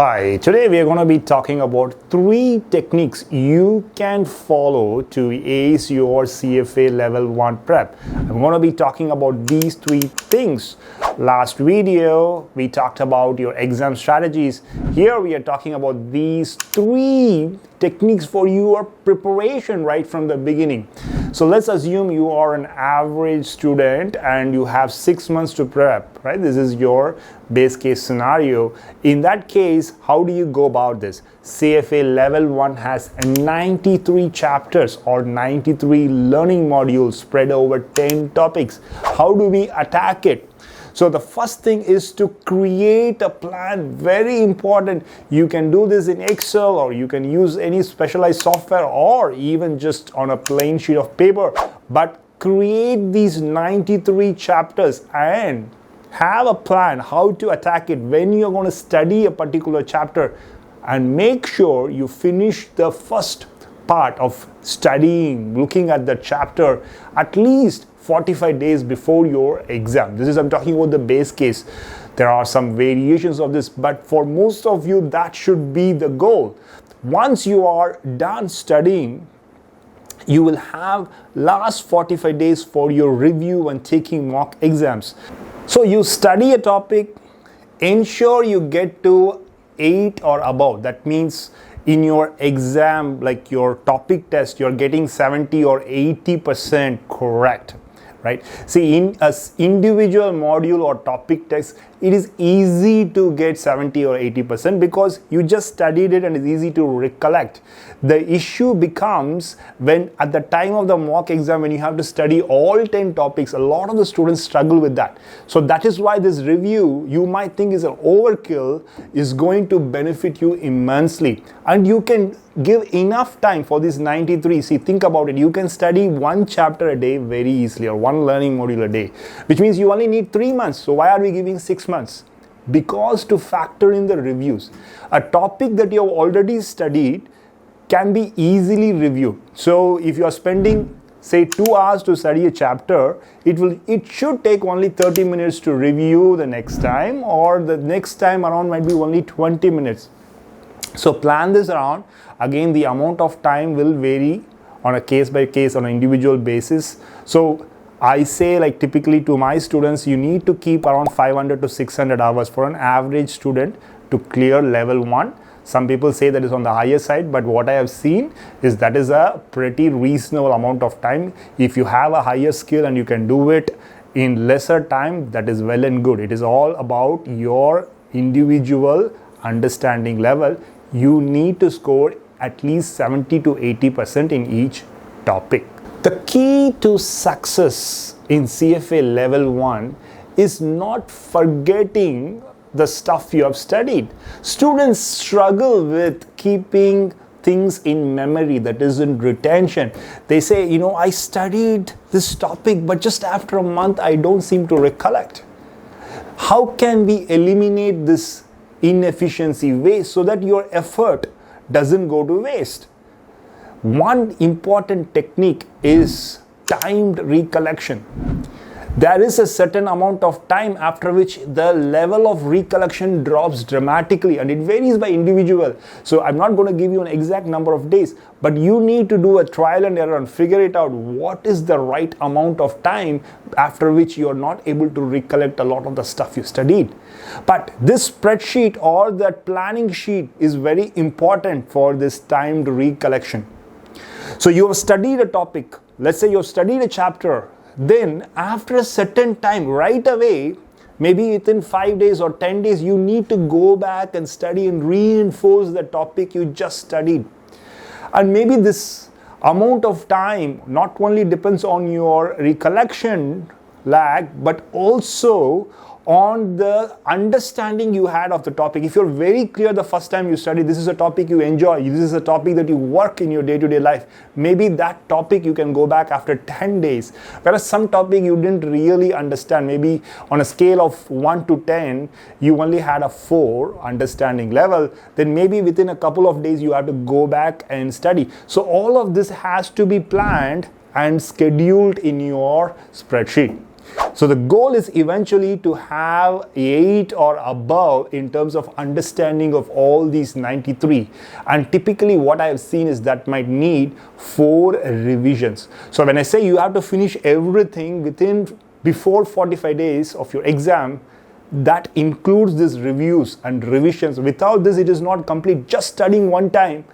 Hi, today we are going to be talking about 3 techniques you can follow to ace your CFA Level 1 prep. I'm going to be talking about these 3 things. Last video, we talked about your exam strategies. Here we are talking about these 3 techniques for your preparation right from the beginning. So let's assume you are an average student and you have 6 months to prep, right? This is your base case scenario. In that case, how do you go about this? CFA Level 1 has 93 chapters or 93 learning modules spread over 10 topics. How do we attack it? So the first thing is to create a plan. Very important. You can do this in Excel, or you can use any specialized software, or even just on a plain sheet of paper. But create these 93 chapters and have a plan how to attack it when you're going to study a particular chapter, and make sure you finish the first part of studying, looking at the chapter at least 45 days before your exam. I'm talking about the base case. There are some variations of this, but for most of you, that should be the goal. Once you are done studying, you will have last 45 days for your review and taking mock exams. So you study a topic, ensure you get to 8 or above. That means in your exam, like your topic test, you're getting 70 or 80% correct. Right? See, in an individual module or topic test, it is easy to get 70 or 80% because you just studied it and it's easy to recollect. The issue becomes when at the time of the mock exam, when you have to study all 10 topics, a lot of the students struggle with that. So that is why this review, you might think is an overkill, is going to benefit you immensely. And you can give enough time for these 93. See, think about it. You can study 1 chapter a day very easily, or 1 learning module a day, which means you only need 3 months. So why are we giving 6 months? Because to factor in the reviews. A topic that you have already studied can be easily reviewed. So if you are spending, say, 2 hours to study a chapter, it should take only 30 minutes to review the next time, or the next time around might be only 20 minutes. So plan this around. Again, the amount of time will vary on a case by case, on an individual basis. So I say, like, typically to my students, you need to keep around 500 to 600 hours for an average student to clear level 1. Some people say that is on the higher side, but what I have seen is that is a pretty reasonable amount of time. If you have a higher skill and you can do it in lesser time, that is well and good. It is all about your individual understanding level. You need to score at least 70 to 80% in each topic. The key to success in CFA Level 1 is not forgetting the stuff you have studied. Students struggle with keeping things in memory, that is in retention. They say, I studied this topic, but just after a month, I don't seem to recollect. How can we eliminate this inefficiency, waste, so that your effort doesn't go to waste? One important technique is timed recollection. There is a certain amount of time after which the level of recollection drops dramatically, and it varies by individual. So I'm not going to give you an exact number of days, but you need to do a trial and error and figure it out. What is the right amount of time after which you're not able to recollect a lot of the stuff you studied? But this spreadsheet or that planning sheet is very important for this timed recollection. So you have studied a topic. Let's say you have studied a chapter. Then after a certain time, right away, maybe within 5 days or 10 days, you need to go back and study and reinforce the topic you just studied. And maybe this amount of time not only depends on your recollection lag, but also on the understanding you had of the topic. If you're very clear the first time you study, this is a topic you enjoy, this is a topic that you work in your day-to-day life, maybe that topic you can go back after 10 days. Whereas some topic you didn't really understand, maybe on a scale of 1 to 10, you only had a 4 understanding level, then maybe within a couple of days you have to go back and study. So all of this has to be planned and scheduled in your spreadsheet. So the goal is eventually to have 8 or above in terms of understanding of all these 93. And typically what I have seen is that might need 4 revisions. So when I say you have to finish everything before 45 days of your exam, that includes these reviews and revisions. Without this, it is not complete. Just studying one time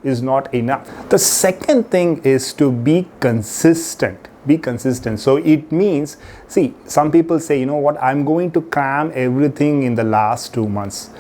is not enough. The second thing is to be consistent. Be consistent. So it means, see, some people say, you know what, I'm going to cram everything in the last 2 months.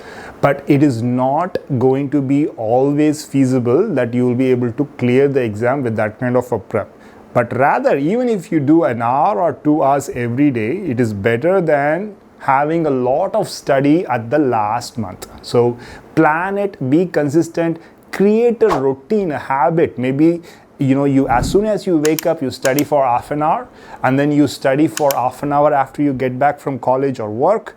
But it is not going to be always feasible that you will be able to clear the exam with that kind of a prep. But rather, even if you do an hour or 2 hours every day, it is better than having a lot of study at the last month. So plan it, be consistent, create a routine, a habit. Maybe you as soon as you wake up, you study for half an hour, and then you study for half an hour after you get back from college or work,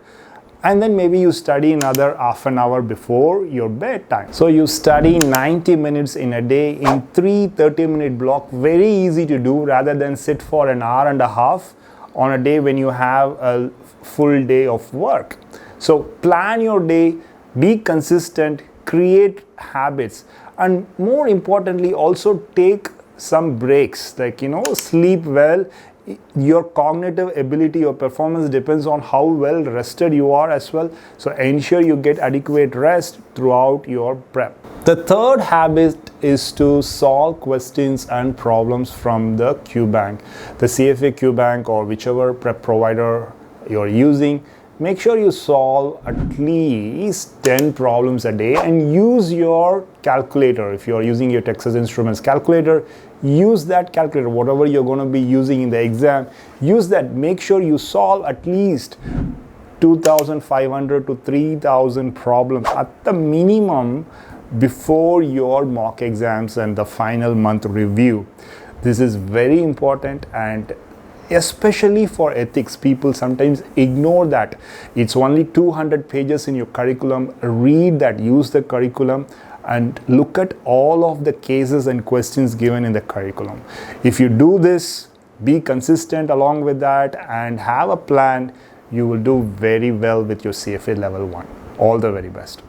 and then maybe you study another half an hour before your bedtime. So you study 90 minutes in a day in 3 30-minute blocks. Very easy to do, rather than sit for an hour and a half on a day when you have a full day of work. So plan your day, be consistent, create habits, and more importantly, also take some breaks, like sleep well. Your cognitive ability, your performance depends on how well rested you are as well. So ensure you get adequate rest throughout your prep. The third habit is to solve questions and problems from the QBank, the CFA QBank, or whichever prep provider you're using. Make sure you solve at least 10 problems a day and use your calculator. If you're using your Texas Instruments calculator, use that calculator. Whatever you're going to be using in the exam, use that. Make sure you solve at least 2,500 to 3,000 problems at the minimum before your mock exams and the final month review. This is very important, and especially for ethics, people sometimes ignore that. It's only 200 pages in your curriculum. Read that, use the curriculum, and look at all of the cases and questions given in the curriculum. If you do this, be consistent along with that, and have a plan, you will do very well with your CFA Level 1. All the very best.